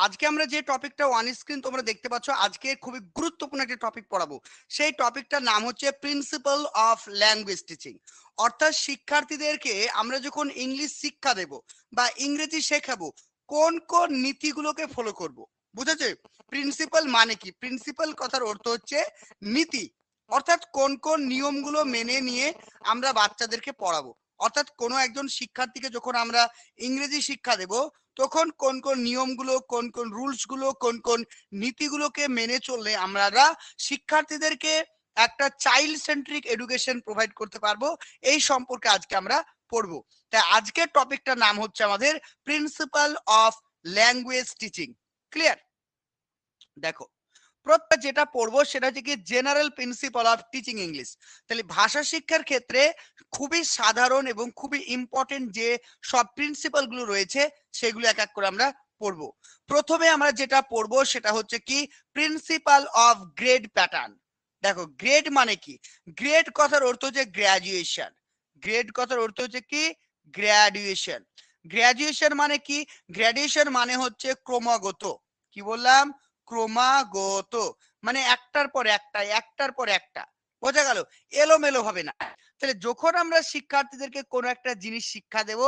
আজকে আমরা যে টপিকটা অন স্ক্রিন তোমরা দেখতে পাচ্ছ, আজকে খুবই গুরুত্বপূর্ণ একটা টপিক পড়াবো। সেই টপিকটার নাম হচ্ছে প্রিন্সিপাল অফ ল্যাঙ্গুয়েজ টিচিং। অর্থাৎ শিক্ষার্থীদেরকে আমরা যখন ইংলিশ শিক্ষা দেব বা ইংরেজি শেখাবো, কোন কোন নীতিগুলোকে ফলো করব। বুঝেছে? প্রিন্সিপাল মানে কি? প্রিন্সিপাল কথার অর্থ হচ্ছে নীতি। অর্থাৎ কোন কোন নিয়মগুলো মেনে নিয়ে আমরা বাচ্চাদেরকে পড়াবো। অর্থাৎ কোনো একজন শিক্ষার্থীকে যখন আমরা ইংরেজি শিক্ষা দেব, তখন কোন কোন নিয়মগুলো, কোন কোন রুলস গুলো, কোন কোন নীতিগুলোকে মেনে চললে আমরা শিক্ষার্থীদেরকে একটা চাইল্ড সেন্ট্রিক এডুকেশন প্রোভাইড করতে পারবো, এই সম্পর্কে আজকে আমরা পড়বো। তাই আজকের টপিকটার নাম হচ্ছে আমাদের principal of language teaching. Clear? দেখো, প্রত্যেক যেটা পড়বো সেটা হচ্ছে কি general principal of teaching English. তাহলে ভাষা শিক্ষার ক্ষেত্রে খুবই সাধারণ এবং খুবই ইম্পর্টেন্ট যে সব প্রিন্সিপাল গুলো রয়েছে সেগুলো এক এক করে আমরা পড়বো। প্রথমে আমরা যেটা পড়বো সেটা হচ্ছে কি প্রিন্সিপাল অফ গ্রেড প্যাটার্ন। দেখো, গ্রেড মানে কি? গ্রেড কথার অর্থ হচ্ছে গ্র্যাজুয়েশন। গ্রেড কথার অর্থ হচ্ছে কি গ্র্যাজুয়েশন। গ্র্যাজুয়েশন মানে কি? গ্র্যাজুয়েশন মানে হচ্ছে ক্রমাগত। কি বললাম? ক্রমাগত। মানে একটার পর একটা, একটার পর একটা। বোঝা গেল? এলোমেলো হবে না। তাহলে যখন আমরা শিক্ষার্থীদেরকে কোনো একটা জিনিস শিক্ষা দেব,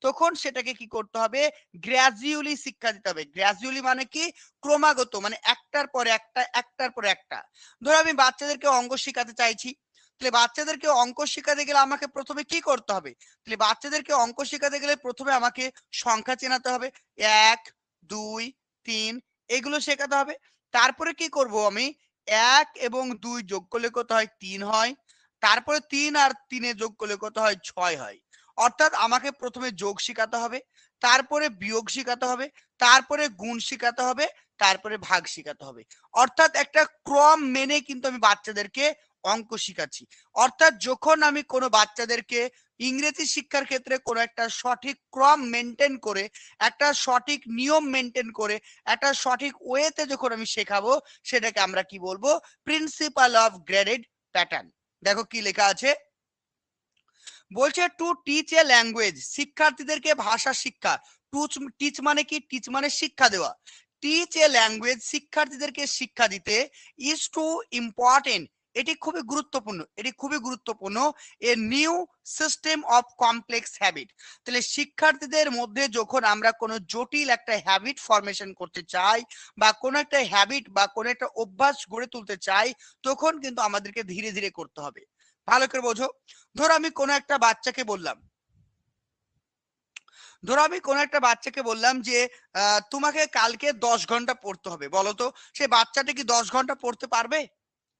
তখন সেটাকে কি করতে হবে? গ্র্যাজুয়ালি শিক্ষা দিতে হবে। গ্র্যাজুয়ালি মানে কি? ক্রমাগত, মানে একটার পর একটা, একটার পর একটা। ধরো আমি বাচ্চাদেরকে অঙ্ক শিখাতে চাইছি। তাহলে বাচ্চাদেরকে অঙ্ক শিখাতে গেলে আমাকে প্রথমে কি করতে হবে? তাহলে বাচ্চাদেরকে অঙ্ক শিখাতে গেলে প্রথমে আমাকে সংখ্যা চেনাতে হবে। ১, ২, ৩ এগুলো শেখাতে হবে। তারপরে কি করব আমি? ১ এবং ২ যোগ করলে কত হয়? ৩ হয়। তারপরে ৩ আর ৩ যোগ করলে কত হয়? ৬ হয়। অর্থাৎ আমাকে প্রথমে যোগ শিখাতে হবে, তারপরে বিয়োগ শিখাতে হবে, তারপরে গুণ শিখাতে হবে, তারপরে ভাগ শিখাতে হবে। অর্থাৎ একটা ক্রম মেনে কিন্তু আমি বাচ্চাদেরকে অঙ্ক শিখাচ্ছি। অর্থাৎ যখন আমি কোনো বাচ্চাদেরকে ইংরেজি শিক্ষার ক্ষেত্রে কোনো একটা সঠিক ক্রম মেনটেন করে, একটা সঠিক নিয়ম মেনটেন করে, একটা সঠিক ওয়েতে যখন আমি শেখাবো, সেটাকে আমরা কি বলবো? Principal of graded pattern. দেখো কি লেখা আছে, বলছে টু টিচ এ ল্যাঙ্গুয়েজ, শিক্ষার্থীদেরকে ভাষা শিক্ষা। টিচ মানে কি? টিচ মানে শিক্ষা দেওয়া। টিচ এ ল্যাঙ্গুয়েজ, শিক্ষার্থীদেরকে শিক্ষা দিতে ইজ টু ইম্পর্টেন্ট, এটি খুবই গুরুত্বপূর্ণ, এটি খুবই গুরুত্বপূর্ণ। A new system of complex habit. তাহলে শিক্ষার্থীদের মধ্যে যখন আমরা কোনো জটিল একটা হ্যাবিট ফরমেশন করতে চাই, বা কোনো একটা হ্যাবিট বা কোনো একটা অভ্যাস গড়ে তুলতে চাই, তখন কিন্তু আমাদেরকে ধীরে ধীরে করতে হবে। ভালো করে বোঝো। ধরো আমি কোনো একটা বাচ্চাকে বললাম, যে তোমাকে কালকে 10 ঘন্টা পড়তে হবে। বলো তো সে বাচ্চাটা কি 10 ঘন্টা পড়তে পারবে?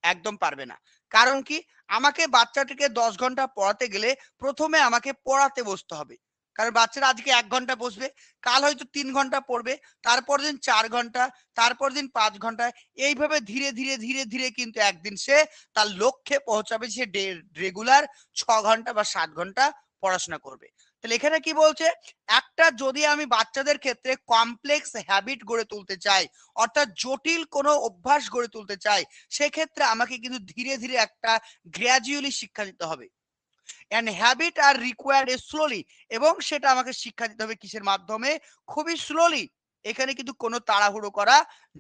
একদম পারবে না। কারণ কি? আমাকে বাচ্চাটিকে 10 ঘন্টা পড়াতে গেলে প্রথমে আমাকে পড়াতে বসতে হবে। কারণ বাচ্চারা আজকে 1 ঘন্টা বসবে, কাল হয়তো 3 ঘন্টা পড়বে, তারপর দিন 4 ঘন্টা, তারপর দিন 5 ঘন্টা। এইভাবে ধীরে ধীরে ধীরে ধীরে কিন্তু একদিন সে তার লক্ষ্যে পৌঁছাবে। সে রেগুলার 6 ঘন্টা বা 7 ঘন্টা পড়াশোনা করবে। তাহলে এখানে কি বলছে? একটা যদি আমি বাচ্চাদের ক্ষেত্রে কমপ্লেক্স হ্যাবিট গড়ে তুলতে চাই, অর্থাৎ জটিল কোনো অভ্যাস গড়ে তুলতে চাই, সেক্ষেত্রে আমাকে কিন্তু ধীরে ধীরে একটা গ্র্যাজুয়ালি শিক্ষা দিতে হবে। And habit R required slowly, এবং সেটা আমাকে শিক্ষা দিতে হবে কিসের মাধ্যমে? খুবই স্লোলি। এখানে কিন্তু কোনো তাড়াহুড়ো করা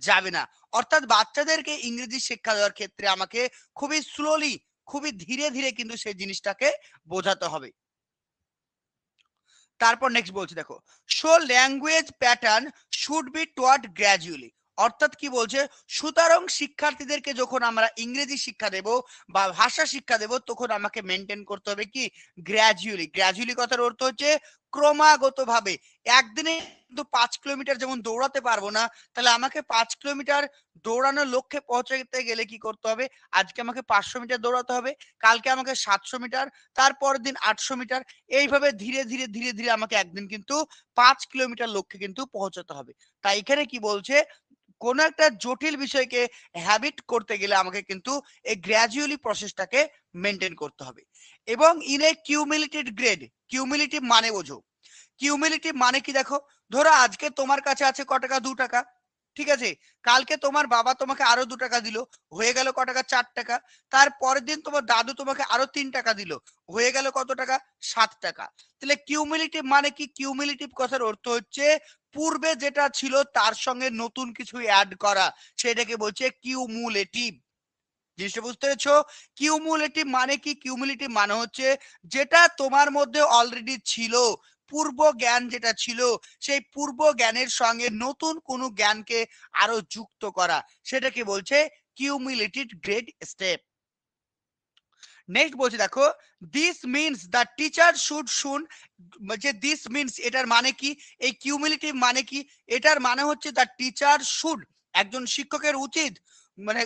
যাবে না। অর্থাৎ বাচ্চাদেরকে ইংরেজি শিক্ষা দেওয়ার ক্ষেত্রে আমাকে খুবই স্লোলি, খুবই ধীরে ধীরে কিন্তু সেই জিনিসটাকে বোঝাতে হবে। তারপর নেক্সট বলছে, দেখো, show language pattern should be toward gradually. অর্থাৎ কি বলছে? সুতরাং শিক্ষার্থীদেরকে যখন আমরা ইংরেজি শিক্ষা দেব বা ভাষা শিক্ষা দেব, তখন আমাকে মেনটেন করতে হবে কি? গ্র্যাজুয়ালি। গ্র্যাজুয়ালি কথার অর্থ হচ্ছে ক্রমাগত ভাবে। একদিনে কিন্তু 5 কিলোমিটার যেমন দৌড়াতে পারবো না, তাহলে আমাকে 5 কিলোমিটার দৌড়ানোর লক্ষ্যে পৌঁছাতে গেলে কি করতে হবে? আজকে আমাকে 500 মিটার দৌড়াতে হবে, কালকে আমাকে 700 মিটার, তারপরের দিন 800 মিটার। এইভাবে ধীরে ধীরে ধীরে ধীরে আমাকে একদিন কিন্তু 5 কিলোমিটার লক্ষ্যে কিন্তু পৌঁছাতে হবে। তাই এখানে কি বলছে? কোন একটা জটিল বিষয়কে হ্যাবিট করতে গেলে আমাকে কিন্তু এই গ্র্যাজুয়ালি প্রসেসটাকে মেনটেন করতে হবে। এবং in a cumulative grade, cumulative মানে বোঝো। কিউমুলেটিভ মানে কি? দেখো, ধরো আজকে তোমার কাছে আছে ক টাকা? 2 টাকা। ঠিক আছে? কালকে তোমার বাবা তোমাকে আরো 2 টাকা দিল, হয়ে গেল ক টাকা? 4 টাকা। তার পরের দিন তোমার দাদু তোমাকে আরো 3 টাকা দিল, হয়ে গেল কত টাকা? 7 টাকা। তাহলে কিউমুলেটিভ মানে কি? কিউমুলেটিভ কথার অর্থ হচ্ছে পূর্বে যেটা ছিল তার সঙ্গে নতুন কিছু অ্যাড করা, সেটাকে বলছে কিউমুলেটিভ। জিনিসটা বুঝতে পেরেছো? কিউমুলেটিভ মানে কি? কিউমুলেটিভ মানে হচ্ছে যেটা তোমার মধ্যে অলরেডি ছিল, পূর্ব জ্ঞান যেটা ছিল, সেই পূর্ব জ্ঞানের সঙ্গে নতুন কোনো জ্ঞানকে আরো যুক্ত করা, সেটাকে বলছে কিউমুলেটিভ গ্রেড স্টেপ। নেক্সট বলছে দেখো, this means the teacher should শুন, যে দিস মিনস এটার মানে কি? এই কিউমুলেটিভ মানে কি? এটার মানে হচ্ছে দ্য টিচার শুড, একজন শিক্ষকের উচিত, মানে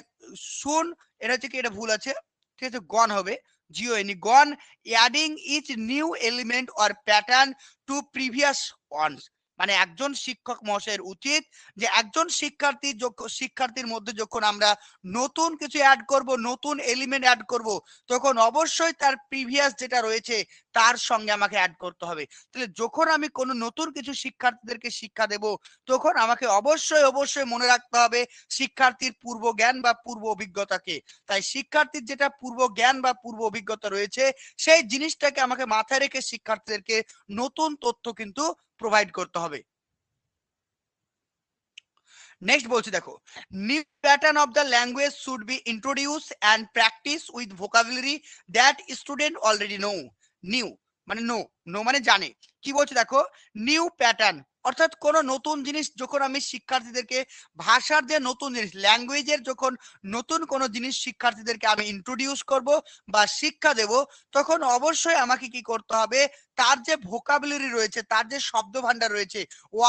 শুন, এটা হচ্ছে কি, এটা ভুল আছে, ঠিক আছে, গন হবে, G O N E, gone, adding each new element or pattern to previous ones. মানে একজন শিক্ষক মহাশয়ের উচিত যে একজন শিক্ষার্থীর মধ্যে যখন আমরা নতুন কিছু অ্যাড করব, নতুন এলিমেন্ট অ্যাড করব, তখন অবশ্যই তার প্রিভিয়াস যেটা রয়েছে তার সঙ্গে আমাকে অ্যাড করতে হবে। তাহলে যখন আমি কোনো নতুন কিছু শিক্ষার্থীদেরকে শিক্ষা দেব, তখন আমাকে অবশ্যই মনে রাখতে হবে শিক্ষার্থীর পূর্ব জ্ঞান বা পূর্ব অভিজ্ঞতাকে। তাই শিক্ষার্থীর যেটা পূর্ব জ্ঞান বা পূর্ব অভিজ্ঞতা রয়েছে, সেই জিনিসটাকে আমাকে মাথায় রেখে শিক্ষার্থীদেরকে নতুন তথ্য কিন্তু প্রোভাইড করতে হবে। নেক্সট বলছি দেখো, new pattern of the language should be introduce and practice with vocabulary that student already no. New মানে নো, নো মানে জানে। কি বলছে দেখো, নিউ প্যাটার্ন অর্থাৎ কোন নতুন জিনিস যখন আমি শিক্ষার্থীদেরকে, ভাষার যে নতুন জিনিস, ল্যাঙ্গুয়েজের যখন নতুন কোন জিনিস শিক্ষার্থীদেরকে আমি ইন্ট্রোডিউস করব বা শিক্ষা দেব, তখন অবশ্যই আমাকে কি করতে হবে, তার যে ভোকাবুলারি রয়েছে, তার যে শব্দ ভান্ডার রয়েছে,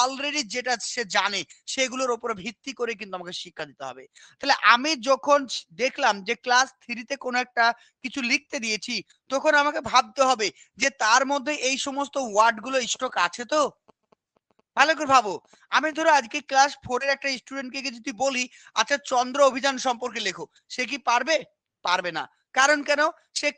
অলরেডি যেটা সে জানে, সেগুলোর উপর ভিত্তি করে কিন্তু আমাকে শিক্ষা দিতে হবে। তাহলে আমি যখন দেখলাম যে ক্লাস 3-তে কোনো একটা কিছু লিখতে দিয়েছি, তখন আমাকে ভাবতে হবে যে তার মধ্যে এই সমস্ত ওয়ার্ডগুলো স্টক আছে তো। ভালো করে ভাবো, আমি ধরো আজকে ক্লাস 4-এর একটা স্টুডেন্টকে যদি বলি, আচ্ছা চন্দ্র অভিযান সম্পর্কে লেখো, সে কি পারবে? পারবে না। কারণ কেন?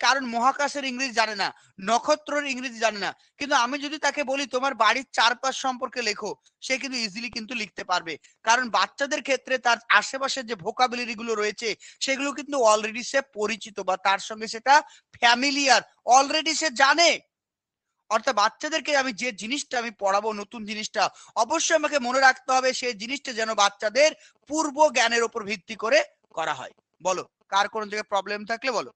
কারণ মহাকাশের ইংরেজি জানে না, নক্ষত্রের ইংরেজি জানে না। কিন্তু আমি যদি তাকে বলি তোমার বাড়ির চারপাশ সম্পর্কে লেখো, সে কিন্তু ইজিলি কিন্তু লিখতে পারবে। কারণ বাচ্চাদের ক্ষেত্রে তার আশেপাশে যে ভোকাবুলারি গুলো রয়েছে, সেগুলো কিন্তু অলরেডি সে পরিচিত বা তার সঙ্গে সেটা ফ্যামিলিয়ার, অলরেডি সে জানে। অর্থাৎ বাচ্চাদেরকে আমি যে জিনিসটা আমি পড়াবো, নতুন জিনিসটা, অবশ্যই আমাকে মনে রাখতে হবে সেই জিনিসটা যেন বাচ্চাদের পূর্ব জ্ঞানের উপর ভিত্তি করে করা হয়। বলো, কার কোন জায়গায় প্রবলেম থাকলে বলো।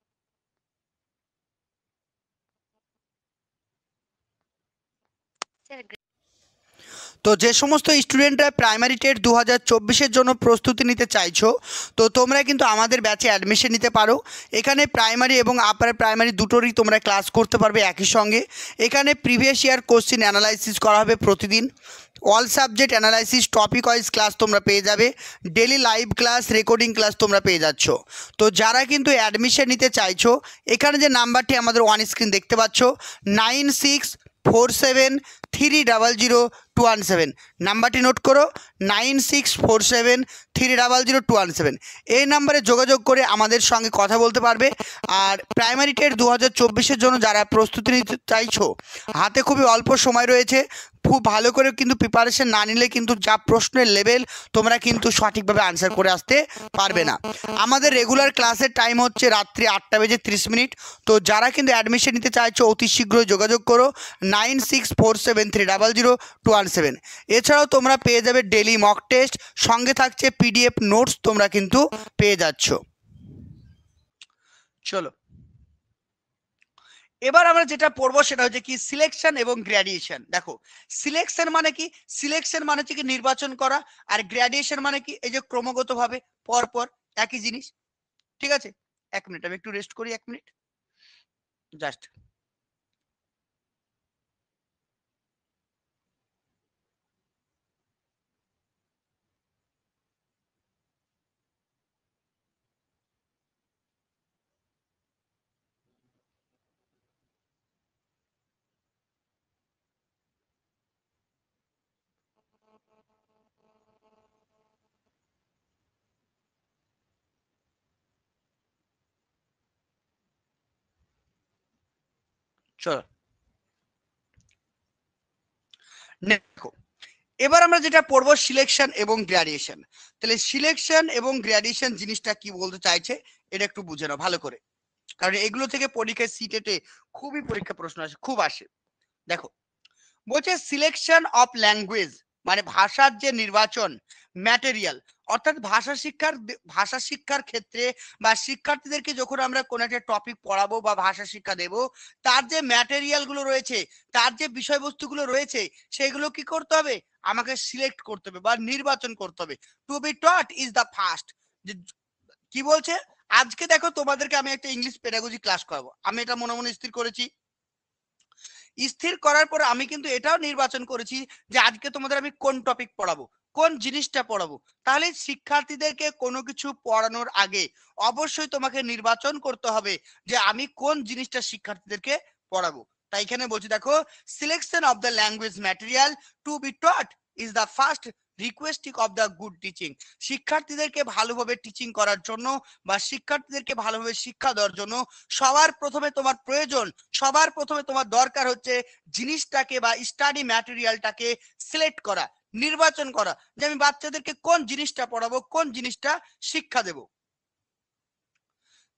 তো যে সমস্ত স্টুডেন্টরা প্রাইমারি টেট 2024-এর জন্য প্রস্তুতি নিতে চাইছো, তো তোমরা কিন্তু আমাদের ব্যাচে অ্যাডমিশন নিতে পারো। এখানে প্রাইমারি এবং আপার প্রাইমারি দুটোরই তোমরা ক্লাস করতে পারবে একই সঙ্গে। এখানে প্রিভিয়াস ইয়ার কোশ্চেন অ্যানালাইসিস করা হবে প্রতিদিন। All subject analysis, topic wise class তোমরা পেয়ে যাবে। Daily live class, recording class তোমরা পেয়ে যাচ্ছ। তো যারা কিন্তু অ্যাডমিশন নিতে চাইছো, এখানে যে নাম্বারটি আমাদের অন স্ক্রিন দেখতে পাচ্ছ, 9647300217, নাম্বারটি নোট করো, 9647300217। এই নাম্বারে যোগাযোগ করে আমাদের সঙ্গে কথা বলতে পারবে। আর প্রাইমারি টেট 2024-এর জন্য যারা প্রস্তুতি নিতে চাইছো, হাতে খুবই অল্প সময় রয়েছে, খুব ভালো করে কিন্তু প্রিপারেশন না নিলে কিন্তু যা প্রশ্নের লেভেল, তোমরা কিন্তু সঠিকভাবে আনসার করে আসতে পারবে না। আমাদের রেগুলার ক্লাসের টাইম হচ্ছে রাত্রি 8:30। তো যারা কিন্তু অ্যাডমিশন নিতে চাইছো, অতি শীঘ্রই যোগাযোগ করো, 9647300217। এছাড়াও তোমরা পেয়ে যাবে ডেলি মক টেস্ট, সঙ্গে থাকছে পিডিএফ নোটস, তোমরা কিন্তু পেয়ে যাচ্ছ। চলো, এবার আমরা যেটা পড়বো সেটা হচ্ছে কি, সিলেকশন এবং গ্র্যাডুয়েশন। দেখো, সিলেকশন মানে কি? সিলেকশন মানে হচ্ছে কি নির্বাচন করা, আর গ্র্যাডুয়েশন মানে কি, এই যে ক্রমাগত ভাবে পরপর একই জিনিস। ঠিক আছে, 1 মিনিট আমি একটু রেস্ট করি, 1 মিনিট জাস্ট। চলো, দেখো, এবার আমরা যেটা পড়বো সিলেকশন এবং গ্র্যাডুয়েশন। তাহলে সিলেকশন এবং গ্র্যাডুয়েশন জিনিসটা কি বলতে চাইছে, এটা একটু বুঝে নাও ভালো করে, কারণ এগুলো থেকে পরীক্ষায় সিটেটে খুবই পরীক্ষা প্রশ্ন আসে, খুব আসে। দেখো, বলছে সিলেকশন অফ ল্যাঙ্গুয়েজ, মানে ভাষার যে নির্বাচন, ম্যাটেরিয়াল, অর্থাৎ ভাষা শিক্ষার ক্ষেত্রে বা শিক্ষার্থীদেরকে যখন আমরা কোনো একটা টপিক পড়াবো বা ভাষা শিক্ষা দেব, তার যে ম্যাটেরিয়াল গুলো রয়েছে, তার যে বিষয়বস্তুগুলো রয়েছে, সেগুলো কি করতে হবে, আমাকে সিলেক্ট করতে হবে বা নির্বাচন করতে হবে। To be taught is the first. কি বলছে, আজকে দেখো তোমাদেরকে আমি একটা ইংলিশ পেডাগজি ক্লাস করাবো, আমি এটা মনে মনে স্থির করেছি। স্থির করার পর আমি কিন্তু এটাও নির্বাচন করেছি যে আজকে তোমাদের আমি কোন টপিক পড়াবো, কোন জিনিসটা পড়াবো। তাহলে শিক্ষার্থীদেরকে কোনো কিছু পড়ানোর আগে অবশ্যই তোমাকে নির্বাচন করতে হবে যে আমি কোন জিনিসটা শিক্ষার্থীদেরকে পড়াবো। তাই এখানে বলছি দেখো, selection of the language material to be taught is the first requesting of the good teaching. শিক্ষার্থীদেরকে ভালোভাবে টিচিং করার জন্য বা শিক্ষার্থীদেরকে ভালোভাবে শিক্ষা দেওয়ার জন্য সবার প্রথমে তোমার প্রয়োজন, সবার প্রথমে তোমার দরকার হচ্ছে জিনিসটাকে বা স্টাডি ম্যাটেরিয়ালটাকে সিলেক্ট করা, নির্বাচন করা, যে আমি বাচ্চাদেরকে কোন জিনিসটা পড়াবো, কোন জিনিসটা শিক্ষা দেব।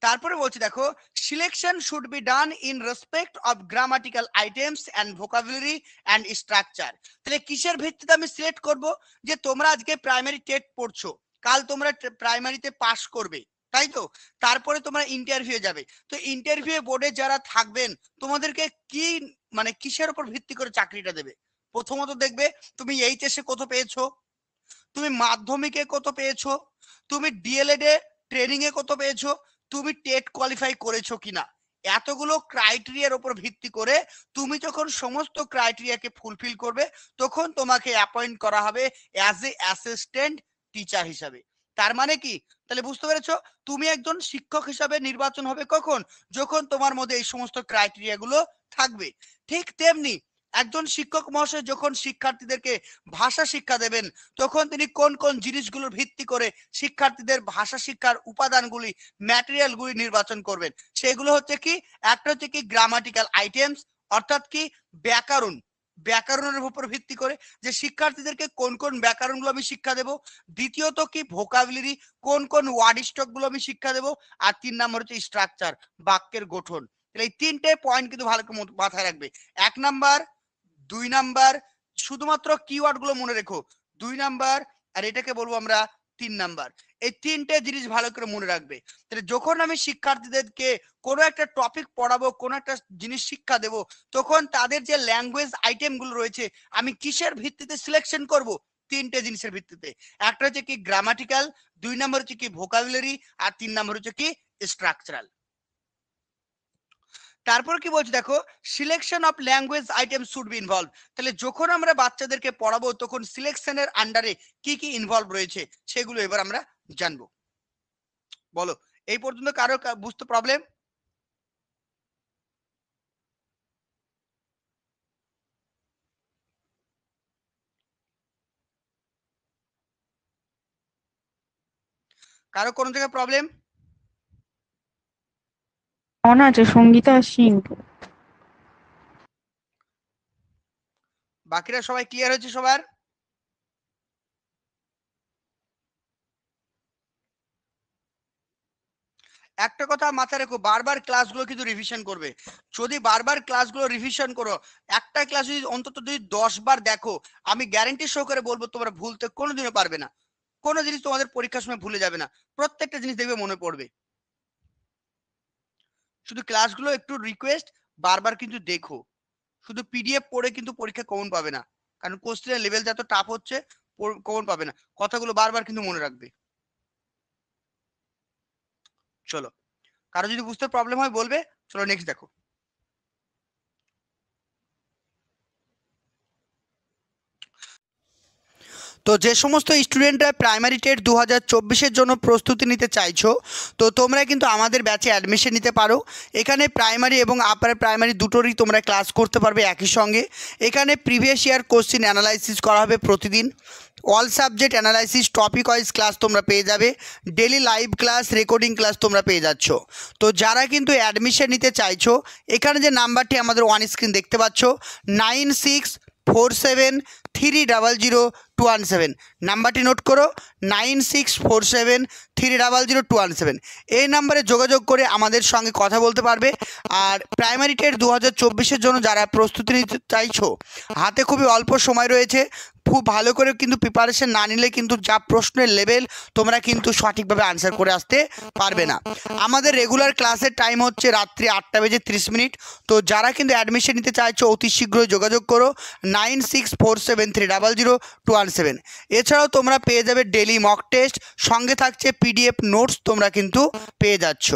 তারপরে বলছি দেখো, selection should be done in respect of grammatical items and vocabulary and structure. তাহলে কিসের ভিত্তিতে আমি সিলেক্ট করব, যে তোমরা আজকে প্রাইমারি টেট পড়ছো, কাল তোমরা প্রাইমারিতে পাস করবে, তাই তো, তারপরে তোমরা ইন্টারভিউ যাবে। তো ইন্টারভিউ বোর্ডে যারা থাকবেন তোমাদেরকে কি মানে কিসের উপর ভিত্তি করে চাকরিটা দেবে? প্রথমত দেখবে তুমি এইচএসে কত পেয়েছো, তুমি মাধ্যমিকে কত পেয়েছো, তুমি ডিএলএড এ ট্রেনিং এ কত পেয়েছো, তুমি টেট কোয়ালিফাই করেছো কিনা। এতগুলো ক্রাইটেরিয়ার উপর ভিত্তি করে তুমি যখন সমস্ত ক্রাইটেরিয়াকে ফুলফিল করবে, তখন তোমাকে অ্যাপয়েন্ট করা হবে অ্যাজ এ অ্যাসিস্ট্যান্ট টিচার হিসাবে। তার মানে কি, তাহলে বুঝতে পেরেছো, তুমি একজন শিক্ষক হিসাবে নির্বাচন হবে কখন, যখন তোমার মধ্যে এই সমস্ত ক্রাইটেরিয়া গুলো থাকবে। ঠিক তেমনি একজন শিক্ষক মহাশয় যখন শিক্ষার্থীদেরকে ভাষা শিক্ষা দেবেন, তখন তিনি কোন কোন জিনিসগুলোর ভিত্তি করে শিক্ষার্থীদের ভাষা শিক্ষার উপাদানগুলি, ম্যাটেরিয়ালগুলি নির্বাচন করবেন। সেগুলো হচ্ছে কি, একটা হচ্ছে কি গ্রামাটিক্যাল আইটেমস, অর্থাৎ কি ব্যাকরণ, ব্যাকরণের উপর ভিত্তি করে যে শিক্ষার্থীদেরকে কোন কোন ব্যাকরণগুলো আমি শিক্ষা দেব। দ্বিতীয়ত কি ভোকাবুলারি, কোন কোন ওয়ার্ড স্টক গুলো আমি শিক্ষা দেব। আর 3 নম্বর হচ্ছে স্ট্রাকচার, বাক্যের গঠন। এই তিনটে পয়েন্ট কিন্তু ভালো করে মাথায় রাখবে। 1 নাম্বার, 2 নাম্বার, শুধুমাত্র কিওয়ার্ড গুলো মনে রেখো, 2 নাম্বার, আর এটাকে বলবো আমরা 3 নাম্বার। এই তিনটে জিনিস ভালো করে মনে রাখবে। তাহলে যখন আমি শিক্ষার্থীদেরকে কোনো একটা টপিক পড়াবো, কোনো একটা জিনিস শিক্ষা দেব, তখন তাদের যে ল্যাঙ্গুয়েজ আইটেম গুলো রয়েছে আমি কিসের ভিত্তিতে সিলেকশন করব, তিনটে জিনিসের ভিত্তিতে। একটা হচ্ছে কি গ্রামাটিক্যাল, 2 নাম্বার হচ্ছে কি ভোকাবুলারি, আর 3 নাম্বার হচ্ছে কি স্ট্রাকচারাল। তারপর কি বলছি দেখো, selection of language item should be involve. তাহলে যখন আমরা বাচ্চাদেরকে পড়াবো তখন সিলেকশনের আন্ডারে কি কি ইনভলভ রয়েছে সেগুলো এবার আমরা জানবো। বলো, এই পর্যন্ত কারো বুঝতে প্রবলেম? কারো কোনো জায়গায় প্রবলেম? অন আছে সঙ্গীতা সিং। বাকিরা সবাই ক্লিয়ার হয়েছে সবার? একটা কথা মাথায় রেখো, বারবার ক্লাসগুলো কিন্তু রিভিশন করবে। যদি বারবার ক্লাসগুলো রিভিশন করো, একটা ক্লাস যদি অন্তত যদি 10 বার দেখো, আমি গ্যারান্টি সহকারে বলবো তোমরা ভুলতে কোনোদিনও পারবে না। কোনো জিনিস তোমাদের পরীক্ষার সময় ভুলে যাবে না, প্রত্যেকটা জিনিস দেখবে মনে পড়বে। শুধু ক্লাসগুলো একটু রিকোয়েস্ট, বারবার কিন্তু দেখো। শুধু পিডিএফ পড়ে কিন্তু পরীক্ষা কমন পাবে না, কারণ কোশ্চেনের লেভেল যত টাফ হচ্ছে কমন পাবে না। কথাগুলো বারবার কিন্তু মনে রাখবে। চলো, কারো যদি বুঝতে প্রবলেম হয় বলবে। চলো নেক্সট দেখো। তো যে সমস্ত স্টুডেন্টরা প্রাইমারি টেট 2024-এর জন্য প্রস্তুতি নিতে চাইছো, তো তোমরা কিন্তু আমাদের ব্যাচে অ্যাডমিশন নিতে পারো। এখানে প্রাইমারি এবং আপার প্রাইমারি দুটোরই তোমরা ক্লাস করতে পারবে একই সঙ্গে। এখানে প্রিভিয়াস ইয়ার কোশ্চেন অ্যানালাইসিস করা হবে প্রতিদিন। All subject analysis, topic wise class তোমরা পেয়ে যাবে। Daily live class, recording class তোমরা পেয়ে যাচ্ছ। তো যারা কিন্তু অ্যাডমিশন নিতে চাইছো, এখানে যে নাম্বারটি আমাদের অন স্ক্রিন দেখতে পাচ্ছ, 96473002 217। নাম্বারটি নোট করো, 9647300217। এই নাম্বারে যোগাযোগ করে আমাদের সঙ্গে কথা বলতে পারবে। আর প্রাইমারি টেট 2024-এর জন্য যারা প্রস্তুতি নিতে চাইছো, হাতে খুবই অল্প সময় রয়েছে, খুব ভালো করে কিন্তু প্রিপারেশন না নিলে কিন্তু যা প্রশ্নের লেভেল তোমরা কিন্তু সঠিকভাবে আনসার করে আসতে পারবে না। আমাদের রেগুলার ক্লাসের টাইম হচ্ছে রাত্রি 8:30। তো যারা কিন্তু অ্যাডমিশন নিতে চাইছো অতি শীঘ্রই যোগাযোগ করো 9647300217। এছাড়াও তোমরা পেয়ে যাবে ডেলি মক টেস্ট, সঙ্গে থাকছে পিডিএফ নোটস, তোমরা কিন্তু পেয়ে যাচ্ছ।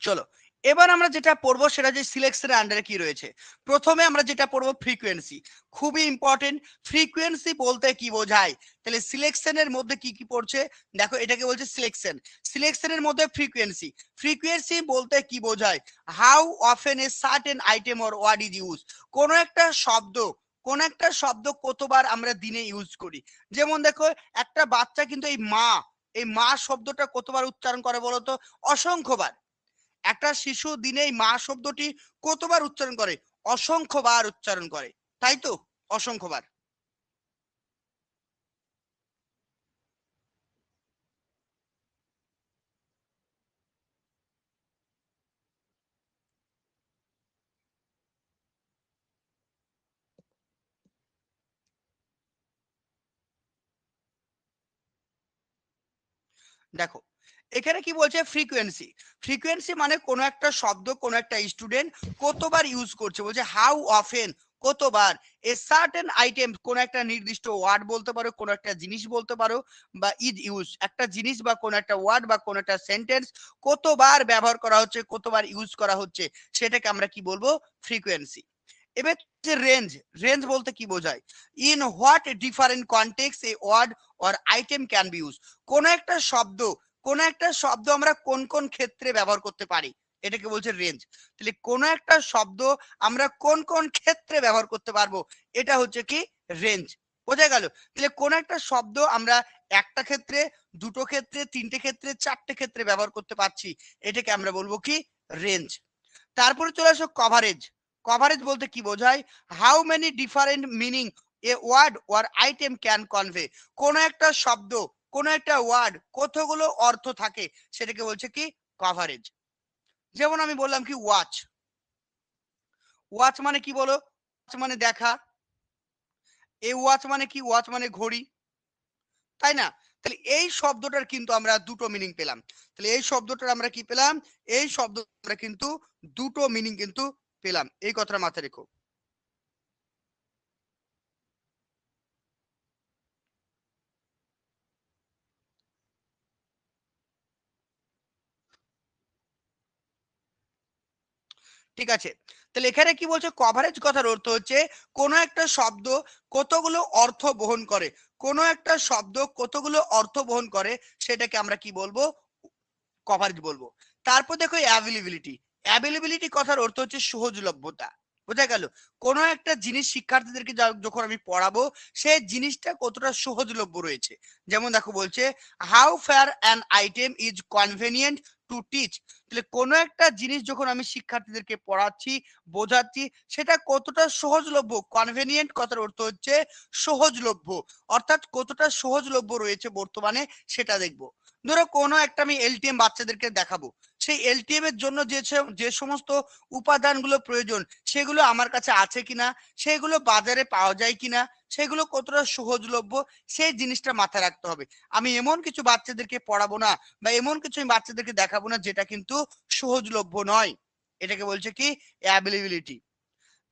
চলো এবার আমরা যেটা পড়বো সেটা যে সিলেকশনের আন্ডারে কি রয়েছে। প্রথমে আমরা যেটা পড়বো ফ্রিকোয়েন্সি, খুবই ইম্পর্টেন্ট। ফ্রিকোয়েন্সি বলতে কি বোঝায়, তাহলে সিলেকশনের মধ্যে কি কি পড়ছে দেখো, এটাকে বলছে সিলেকশন। সিলেকশনের মধ্যে ফ্রিকোয়েন্সি, ফ্রিকোয়েন্সি বলতে কি বোঝায়, how often a certain item or word is use, কোন একটা শব্দ, কোন একটা শব্দ কতবার আমরা দিনে ইউজ করি। যেমন দেখো একটা বাচ্চা কিন্তু এই মা শব্দটা কতবার উচ্চারণ করে বলতো, অসংখ্যবার। একটা শিশু দিনে এই মা শব্দটি কতবার উচ্চারণ করে, অসংখ্যবার উচ্চারণ করে, তাই তো, অসংখ্যবার। দেখো এখানে কি বলছে, ফ্রিকোয়েন্সি। ফ্রিকোয়েন্সি মানে কোনো একটা শব্দ কোনো একটা স্টুডেন্ট কতবার ইউজ করছে, বলছে হাউ অফেন, কতবার, এ সার্টেন আইটেম, কোন একটা নির্দিষ্ট ওয়ার্ড বলতে পারো, কোন একটা জিনিস বলতে পারো, বা ইজ ইউজ, একটা জিনিস বা কোন একটা ওয়ার্ড বা কোন একটা সেন্টেন্স কতবার ব্যবহার করা হচ্ছে, কতবার ইউজ করা হচ্ছে, সেটাকে আমরা কি বলবো, ফ্রিকোয়েন্সি। এবার যে রেঞ্জ, রেঞ্জ বলতে কি বোঝায়, in what different context a word or item can be use, কোন একটা শব্দ, কোন একটা শব্দ আমরা কোন কোন ক্ষেত্রে ব্যবহার করতে পারি, এটাকে বলছে রেঞ্জ। তাহলে কোন একটা শব্দ আমরা কোন কোন ক্ষেত্রে ব্যবহার করতে পারবো, এটা হচ্ছে কি রেঞ্জ। বোঝা গেল? তাহলে কোন একটা শব্দ আমরা একটা ক্ষেত্রে, দুটো ক্ষেত্রে, তিনটে ক্ষেত্রে, চারটে ক্ষেত্রে ব্যবহার করতে পারছি, এটাকে আমরা বলবো কি রেঞ্জ। তারপরে চলে আসো কভারেজ। কভারেজ বলতে কি বোঝায়, how many different meaning a word or item can convey, কোন একটা শব্দ, কোন একটা ওয়ার্ড কতগুলো অর্থ থাকে, সেটাকে বলছে কি কভারেজ। যেমন আমি বললাম কি ওয়াচ, ওয়াচ মানে কি বলো, ওয়াচ মানে দেখা, এই ওয়াচ মানে কি, ওয়াচ মানে ঘড়ি, তাই না? তাহলে এই শব্দটার কিন্তু আমরা দুটো মিনিং পেলাম। তাহলে এই শব্দটার আমরা কি পেলাম, এই শব্দ আমরা কিন্তু দুটো মিনিং কিন্তু পেলাম, এই কথাটা মাথায় রেখো। ঠিক আছে, তাহলে এখানে কি বলছে, কভারেজ কথার অর্থ হচ্ছে কোনো একটা শব্দ কতগুলো অর্থ বহন করে, কোনো একটা শব্দ কতগুলো অর্থ বহন করে, সেটাকে আমরা কি বলবো, কভারেজ বলবো। তারপর দেখো অ্যাভেলেবিলিটি, অ্যাভেলেবিলিটি কথার অর্থ হচ্ছে সহজলভ্যতা। বোঝা গেল? কোনো একটা জিনিস শিক্ষার্থীদেরকে যখন আমি পড়াবো, সেই জিনিসটা কতটা সহজলভ্য রয়েছে। যেমন দেখো বলছে how fair an item is convenient to teach, তাহলে কোনো একটা জিনিস যখন আমি শিক্ষার্থীদেরকে পড়াচ্ছি, বোঝাচ্ছি, সেটা কতটা সহজলভ্য। কনভেনিয়েন্ট কথার অর্থ হচ্ছে সহজলভ্য, অর্থাৎ কতটা সহজলভ্য রয়েছে বর্তমানে সেটা দেখবো। ধরো কোনো একটা আমি এলটিএম বাচ্চাদেরকে দেখাবো, সেই এলটিএম এর জন্য যে সমস্ত উপাদানগুলো প্রয়োজন, সেগুলো আমার কাছে আছে কিনা, সেগুলো বাজারে পাওয়া যায় কিনা, সেগুলো কতটা সহজলভ্য, সেই জিনিসটা মাথায় রাখতে হবে। আমি এমন কিছু বাচ্চাদেরকে পড়াবো না, বা এমন কিছু আমি বাচ্চাদেরকে দেখাবো না যেটা কিন্তু সহজলভ্য নয়, এটাকে বলছে কি অ্যাভেলেবিলিটি।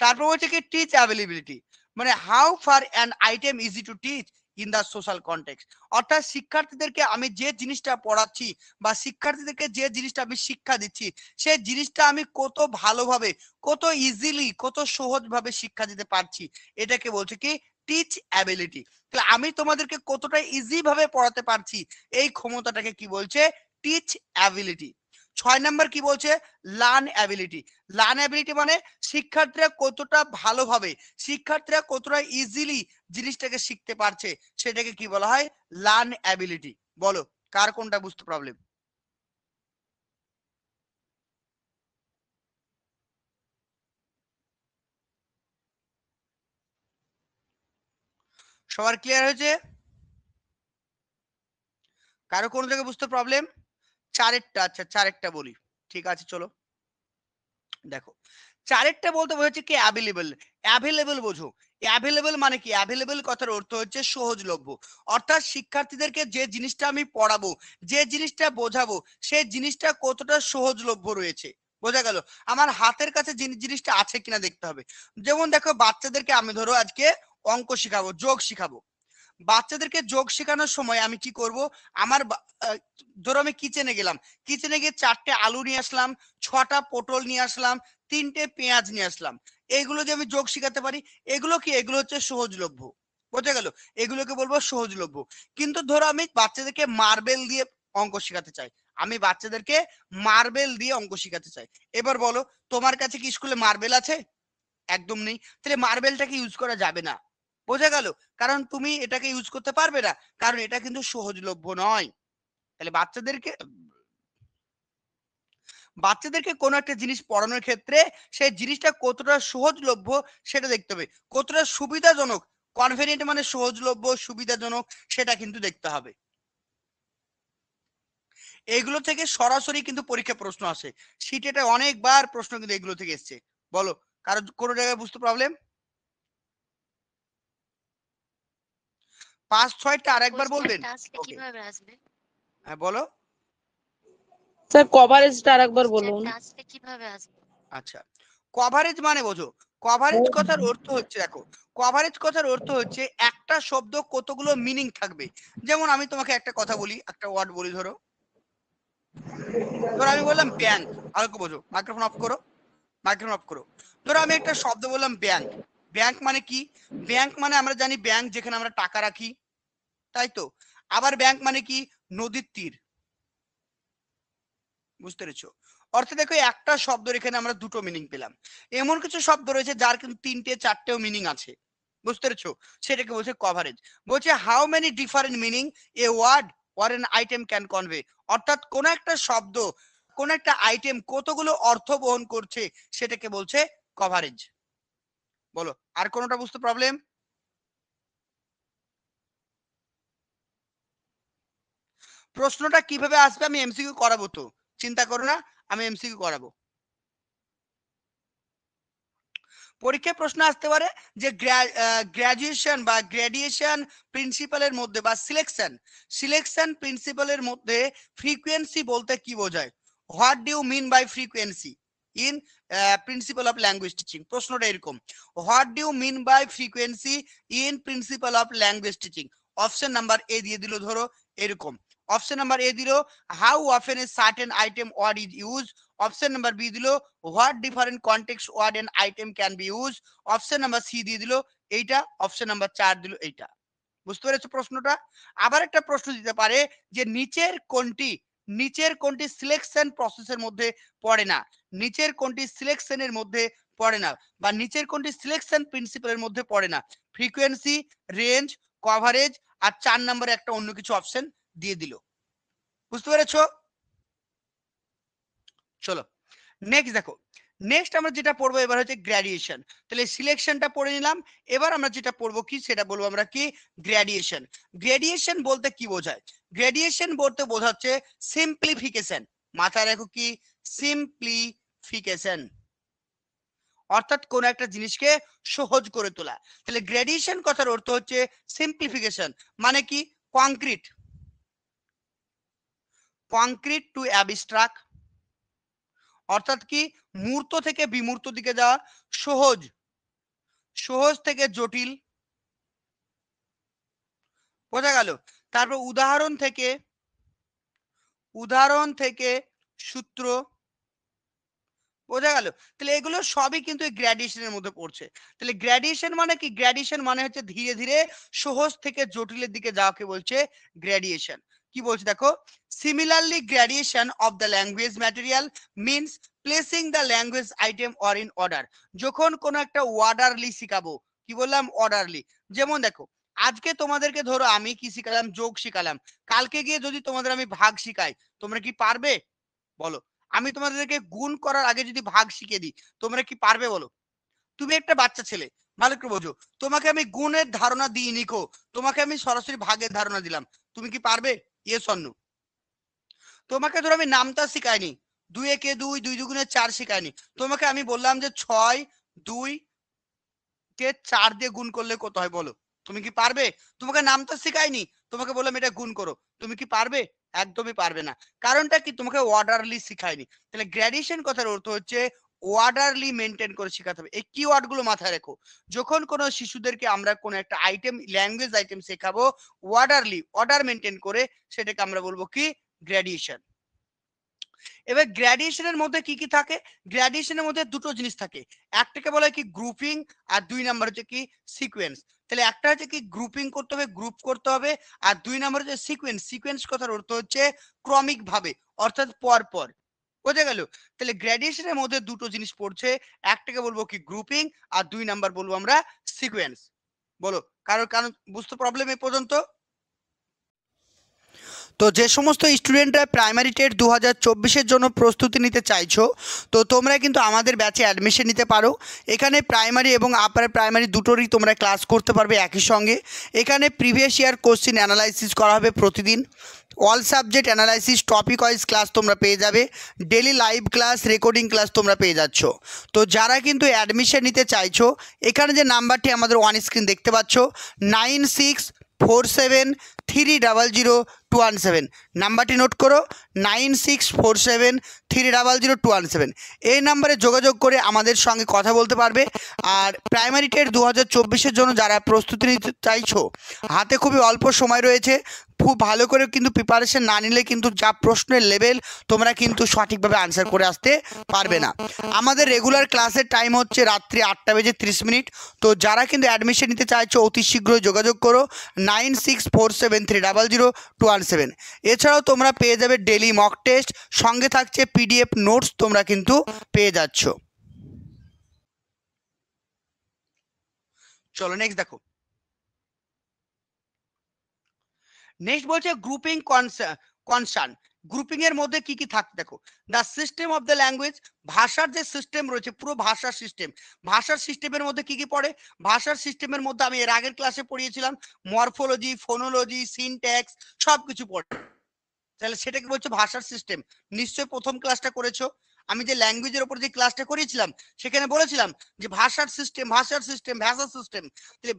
তারপর হচ্ছে কি টিচ অ্যাভেলেবিলিটি, মানে how far an item easy to teach in the social context, অর্থাৎ শিক্ষার্থীদেরকে আমি যে জিনিসটা পড়াচ্ছি বা শিক্ষার্থীদেরকে যে জিনিসটা আমি শিক্ষা দিচ্ছি, সেই জিনিসটা আমি কত ভালোভাবে, কত ইজিলি, কত সহজভাবে শিক্ষা দিতে পারছি, এটাকে বলছে কি টিচ অ্যাবিলিটি। তাহলে আমি তোমাদেরকে কতটা ইজি ভাবে পড়াতে পারছি, এই ক্ষমতাটাকে কি বলছে, টিচ অ্যাবিলিটি। 6 নম্বর কি বলছে, লার্ন অ্যাবিলিটি। লার্ন অ্যাবিলিটি মানে শিক্ষার্থীরা কতটা ভালোভাবে, শিক্ষার্থীরা কতটা ইজিলি জিনিসটাকে শিখতে পারছে, সেটাকে কি বলা হয়, লার্ন অ্যাবিলিটি। বলো কার কোনটা বুঝতে প্রবলেম। সবার ক্লিয়ার হয়েছে? কারো কোনো জায়গায় বুঝতে প্রবলেম? চারেরটা, আচ্ছা চারেরটা বলি, ঠিক আছে চলো দেখো। চারেরটা বলতে বোঝাচ্ছে কি অ্যাভেলেবল। অ্যাভেলেবল বোঝো। অ্যাভেলেবল মানে কি? অ্যাভেলেবল কথার অর্থ হচ্ছে সহজলভ্য। অর্থাৎ শিক্ষার্থীদেরকে যে জিনিসটা আমি পড়াবো, যে জিনিসটা বোঝাবো, সেই জিনিসটা কতটা সহজলভ্য রয়েছে। বোঝা গেল? আমার হাতের কাছে জিনিসটা আছে কিনা দেখতে হবে। যেমন দেখো বাচ্চাদেরকে আমি ধরো আজকে অঙ্ক শিখাবো, যোগ শিখাবো। বাচ্চাদেরকে যোগ শেখানোর সময় আমি কি করব? আমার ধরো আমি কিচেনে গেলাম, কিচেনে গিয়ে 4টে আলু নিয়ে আসলাম, 6টা পটল নিয়ে আসলাম, 3টে পেঁয়াজ নিয়ে আসলাম। এইগুলো যে আমি যোগ শিখাতে পারি, এগুলো কি? এগুলো হচ্ছে সহজলভ্য। বোঝা গেল? এগুলোকে বলবো সহজলভ্য। কিন্তু ধরো আমি বাচ্চাদেরকে মার্বেল দিয়ে অঙ্ক শেখাতে চাই, আমি বাচ্চাদেরকে মার্বেল দিয়ে অঙ্ক শিখাতে চাই। এবার বলো, তোমার কাছে কি স্কুলে মার্বেল আছে? একদম নেই। তাহলে মার্বেলটাকে ইউজ করা যাবে না। বোঝা গেল? কারণ তুমি এটাকে ইউজ করতে পারবে না, কারণ এটা কিন্তু সহজলভ্য নয়। তাহলে বাচ্চাদেরকে কোনো একটা জিনিস পড়ানোর ক্ষেত্রে সেই জিনিসটা কতটা সহজলভ্য সেটা দেখতে হবে, কতটা সুবিধাজনক। কনভেনিয়েন্ট মানে সহজলভ্য, সুবিধাজনক, সেটা কিন্তু দেখতে হবে। এগুলো থেকে সরাসরি কিন্তু পরীক্ষা প্রশ্ন আসে, সিটেটে অনেকবার প্রশ্ন কিন্তু এগুলো থেকে এসছে। বলো, কারো কোনো জায়গায় বুঝতে প্রবলেম? 5-6টা আরেকবার বলবেন? ওকে, হ্যাঁ বলো। স্যার কভারেজটা আরেকবার বলুন। আচ্ছা, কভারেজ মানে বোঝো। কভারেজ কথার অর্থ হচ্ছে, দেখো কভারেজ কথার অর্থ হচ্ছে একটা শব্দ কতগুলো মিনিং থাকবে। যেমন আমি তোমাকে একটা কথা বলি, একটা ওয়ার্ড বলি, ধরো ধরো আমি বললাম ব্যাংক। ভালো করে বোঝো, মাইক্রোফোন অফ করো, মাইক্রোফোন অফ করো। ধরো আমি একটা শব্দ বললাম ব্যাংক। ব্যাংক মানে কি? ব্যাংক মানে আমরা জানি ব্যাংক যেখানে আমরা টাকা রাখি, তাই তো? আবার ব্যাংক মানে কি? নদীর তীর। বুঝতে পেরেছো? অর্থে দেখো একটা শব্দের এখানে আমরা দুটো মিনিং পেলাম। এমন কিছু শব্দ রয়েছে যার কিন্তু 3টে 4টেও মিনিং আছে। বুঝতে পেরেছো? সেটাকে বলছে কভারেজ। বলছে how many different meaning a word or an item can convey. অর্থাৎ কোন একটা শব্দ, কোন একটা আইটেম কতগুলো অর্থ বহন করছে, সেটাকে বলছে কভারেজ। বলো, আর কোনটা বুঝতে প্রবলেম? প্রশ্নটা কিভাবে আসবে আমি এমসিকিউ করাবো, তো চিন্তা করো না, আমি এমসিকিউ করাবো। পরীক্ষায় প্রশ্ন আসতে পারে যে গ্রাজুয়েশন বা গ্র্যাডিয়েশন প্রিন্সিপালের মধ্যে বা সিলেকশন প্রিন্সিপালের মধ্যে ফ্রিকোয়েন্সি বলতে কি বোঝায়? What do you mean by frequency in principle of language teaching? প্রশ্নটা এরকম, what do you mean by frequency in principle of language teaching? Option number A দিয়ে দিল, ধরো এরকম। অপশন নাম্বার এ দিল how often a certain item word is use. Option number B দিল what different context word and item can be use. Option number C দিয়ে দিল এইটা, option number 4 দিল এইটা। বুঝতে পেরেছো প্রশ্নটা? আবার একটা প্রশ্ন দিতে পারে যে নিচের কোনটি সিলেকশন প্রসেসের মধ্যে পড়ে না, নিচের কোনটি সিলেকশনের মধ্যে পড়ে না, বা নিচের কোনটি সিলেকশন প্রিন্সিপালের মধ্যে পড়ে না? ফ্রিকোয়েন্সি, রেঞ্জ, কভারেজ, আর 4 নম্বরে একটা অন্য কিছু অপশন দিয়ে দিল। বুঝতে পেরেছো? চলো নেক্সট দেখো। নেক্সট আমরা যেটা পড়বো এবার হচ্ছে গ্র্যাডিয়েশন। তাহলে সিলেকশনটা পড়ে নিলাম, এবার আমরা যেটা পড়বো কি সেটা বলবো আমরা কি? গ্র্যাডিয়েশন। গ্র্যাডিয়েশন বলতে কি বোঝায়? গ্র্যাডিয়েশন বলতে বোঝাচ্ছে সিম্পলিফিকেশন। মাথায় রাখো কি? সিম্পলিফিকেশন, অর্থাৎ কোন একটা জিনিসকে সহজ করে তোলা। তাহলে গ্র্যাডিয়েশন কথার অর্থ হচ্ছে সিম্পলিফিকেশন। মানে কি? কংক্রিট, কংক্রিট টু অ্যাবস্ট্রাক্ট, অর্থাৎ কি? মূর্ত থেকে বিমূর্ত দিকে যাওয়া। সহজ, সহজ থেকে জটিল। বোঝা গেল? তারপর উদাহরণ থেকে সূত্র। বোঝা গেল? তাহলে এগুলো সবই কিন্তু এই গ্র্যাডিয়েশনের মধ্যে পড়ছে। তাহলে গ্র্যাডিয়েশন মানে কি? গ্র্যাডিয়েশন মানে হচ্ছে ধীরে ধীরে সহজ থেকে জটিলের দিকে যাওয়াকে বলছে গ্র্যাডিয়েশন। কি বলছে দেখো, similarly gradation of the language material means placing the language item or in order. যখন কোনো একটা অর্ডারলি শিখাবো, কি বললাম? অর্ডারলি। যেমন দেখো, আজকে তোমাদেরকে ধরো আমি কি শিখালাম? যোগ শিখালাম। কালকে গিয়ে যদি তোমাদের আমি ভাগ শিখাই, তোমরা কি পারবে? বলো। আমি তোমাদেরকে গুণ করার আগে যদি ভাগ শিখিয়ে দিই, তোমরা কি পারবে? বলো। তুমি একটা বাচ্চা ছেলে, ভালো করে বোঝো, তোমাকে আমি গুণের ধারণা দিই নিকো, তোমাকে আমি সরাসরি ভাগের ধারণা দিলাম, তুমি কি পারবে? Yes or no? তোমাকে ধরো আমি নামতা শিখাইনি, 2 একে 2, 2 দুগুণে 4 শিখাইনি, তোমাকে আমি বললাম যে 6 2 কে 4 দিয়ে গুণ করলে কত হয় বলো, তুমি কি পারবে? তোমাকে নামতা শিখাইনি, তোমাকে বললাম এটা গুণ করো, তুমি কি পারবে? একদমই পারবে না। কারণটা কি? তোমাকে অর্ডারলি শিখাইনি। তাহলে গ্র্যাডিয়েশন কথার অর্থ হচ্ছে অর্ডারলি মেনটেন করে শেখাতে হবে। এই কিওয়ার্ড গুলো মাথায় রেখো। যখন কোনো শিশুদেরকে আমরা কোনো একটা আইটেম, ল্যাঙ্গুয়েজ আইটেম শেখাবো, অর্ডারলি, অর্ডার মেনটেন করে, সেটাকে আমরা বলবো কি? গ্র্যাডিয়েশন। এবার গ্র্যাডিয়েশনের মধ্যে কি কি থাকে? গ্র্যাডিয়েশনের মধ্যে দুটো জিনিস থাকে, একটাকে বলা হয় কি গ্রুপিং, আর 2 নাম্বার হচ্ছে কি সিকোয়েন্স। তাহলে একটা হচ্ছে কি গ্রুপিং করতে হবে, গ্রুপ করতে হবে, আর 2 নাম্বার হচ্ছে সিকোয়েন্স। সিকোয়েন্স কথার অর্থ হচ্ছে ক্রমিক ভাবে, অর্থাৎ পর পর। বোঝা গেল? তাহলে গ্র্যাডিয়েশনের মধ্যে দুটো জিনিস পড়ছে, একটাকে বলবো কি গ্রুপিং, আর 2 নাম্বার বলবো আমরা সিকোয়েন্স। বলো, কারোর কারণ বুঝতে প্রবলেম এ পর্যন্ত? তো যে সমস্ত স্টুডেন্টরা প্রাইমারি টেট 2024-এর জন্য প্রস্তুতি নিতে চাইছো, তো তোমরা কিন্তু আমাদের ব্যাচে অ্যাডমিশন নিতে পারো। এখানে প্রাইমারি এবং আপার প্রাইমারি দুটোরই তোমরা ক্লাস করতে পারবে একই সঙ্গে। এখানে প্রিভিয়াস ইয়ার কোশ্চিন অ্যানালাইসিস করা হবে প্রতিদিন। All subject analysis, topic wise class তোমরা পেয়ে যাবে। Daily live class, recording class তোমরা পেয়ে যাচ্ছ। তো যারা কিন্তু অ্যাডমিশন নিতে চাইছো, এখানে যে নাম্বারটি আমাদের অন স্ক্রিন দেখতে পাচ্ছ, 9647300217, নাম্বারটি নোট করো, 9647300217। এই নাম্বারে যোগাযোগ করে আমাদের সঙ্গে কথা বলতে পারবে। আর প্রাইমারি টেট 2024-এর জন্য যারা প্রস্তুতি নিতে চাইছো, হাতে খুবই অল্প সময় রয়েছে, খুব ভালো করে কিন্তু প্রিপারেশন না নিলে কিন্তু যা প্রশ্নের লেভেল, তোমরা কিন্তু সঠিকভাবে আনসার করে আসতে পারবে না। আমাদের রেগুলার ক্লাসের টাইম হচ্ছে রাত্রি 8:30। তো যারা কিন্তু অ্যাডমিশন নিতে চাইছো, অতি শীঘ্রই যোগাযোগ করো, 9647300217। এছাড়াও তোমরা পেয়ে যাবে ডেলি মক টেস্ট, সঙ্গে থাকছে পিডিএফ নোটস, তোমরা কিন্তু পেয়ে যাচ্ছ। চলো নেক্সট দেখো। নেক্সট বলছে গ্রুপিং কনসার্ন। গ্রুপিং এর মধ্যে কি কি থাকে দেখো। The system of the language, ভাষার যে সিস্টেম রয়েছে, পুরো ভাষার সিস্টেম। ভাষার সিস্টেমের মধ্যে কি কি পড়ে? ভাষার সিস্টেমের মধ্যে আমি এর আগের ক্লাসে পড়িয়েছিলাম মরফোলজি, ফোনোলজি, সিনট্যাক্স, সবকিছু পড়ে। তাহলে সেটাকে বলছে ভাষার সিস্টেম। নিশ্চয়ই প্রথম ক্লাসটা করেছো। আমি যে ল্যাঙ্গুয়েজের উপর যে ক্লাসটা করিয়েছিলাম, সেখানে বলেছিলাম যে ভাষার সিস্টেম, ভাষার সিস্টেম, ভাষার সিস্টেম। তাহলে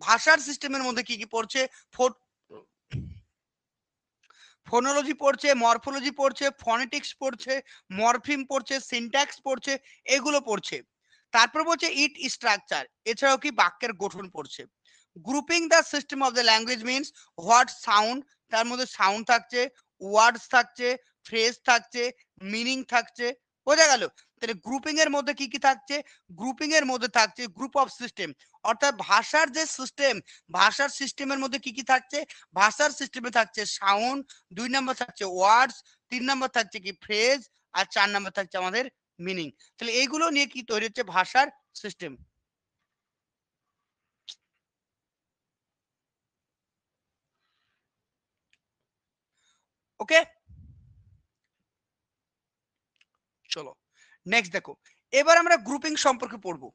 ভাষার সিস্টেমের মধ্যে কি কি পড়ছে? ফোনোলজি পড়ছে, মরফোলজি পড়ছে, ফনেটিক্স পড়ছে, মরফিম পড়ছে, সিনট্যাক্স পড়ছে, এগুলো পড়ছে। তারপর বলছে ইট স্ট্রাকচার, এছাড়াও কি বাক্যের গঠন পড়ছে। Grouping the system of the language means what sound, তার মধ্যে সাউন্ড থাকছে, ওয়ার্ডস থাকছে, ফ্রেজ থাকছে, মিনিং থাকছে। বোঝা গেল? তাহলে গ্রুপিং এর মধ্যে কি কি থাকছে? গ্রুপিং এর মধ্যে থাকছে গ্রুপ অফ সিস্টেম, অর্থাৎ ভাষার যে সিস্টেম, ভাষার সিস্টেমের মধ্যে কি কি থাকছে? ভাষার সিস্টেমে থাকছে সাউন্ড, 2 নম্বর থাকছে ওয়ার্ডস, 3 নম্বর থাকছে কি ফ্রেজ, আর 4 নম্বর থাকছে আমাদের মিনিং। তাহলে এইগুলো নিয়ে কি তৈরি হচ্ছে? ভাষার সিস্টেম। ওকে, চলো নেক্সট দেখো। এবার আমরা গ্রুপিং সম্পর্কে পড়বো।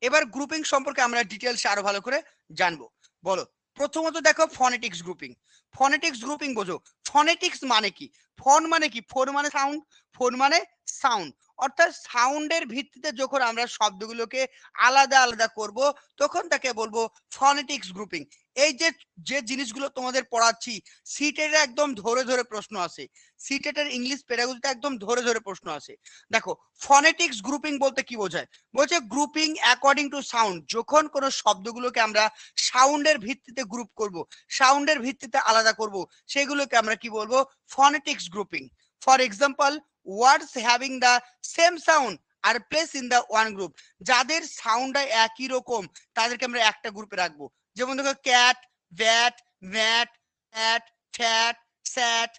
এবার গ্রুপিং সম্পর্কে আমরা ডিটেলস আরো ভালো করে জানবো। বলো, প্রথমত দেখো ফনেটিক্স গ্রুপিং। ফনেটিক্স গ্রুপিং বোঝো। ফনেটিক্স মানে কি? ফন মানে কি? ফোন মানে সাউন্ড, ফোন মানে সাউন্ড, অর্থাৎ সাউন্ডের ভিত্তিতে যখন আমরা শব্দগুলোকে আলাদা আলাদা করব, তখন তাকে বলবো ফনেটিক্স গ্রুপিং। এই যে যে জিনিসগুলো তোমাদের পড়াচ্ছি, সিটের একদম ধরে ধরে প্রশ্ন আসে, সিটেটের ইংলিশ পেডাগজিতে একদম ধরে ধরে প্রশ্ন আসে। দেখো, ফনেটিক্স গ্রুপিং বলতে কি বোঝায়? বলছে গ্রুপিং অ্যাকর্ডিং টু সাউন্ড। যখন কোনো শব্দগুলোকে আমরা সাউন্ডের ভিত্তিতে গ্রুপ করব, সাউন্ডের ভিত্তিতে আলাদা করব, সেগুলোকে আমরা কি বলবো? Phonetics grouping. For example, words having the same sound are place in the one group. যাদের সাউন্ডটা একই রকম, তাদেরকে আমরা একটা গ্রুপে রাখবো। যেমন দেখো, cat, bat, mat, at, fat, sat.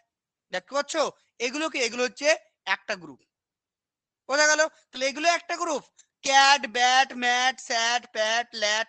দেখতে পাচ্ছ? এগুলো হচ্ছে একটা গ্রুপ। বোঝা গেল? তাহলে এগুলো একটা গ্রুপ। ক্যাট, ব্যাট, ম্যাট, স্যাট, প্যাট, ল্যাট।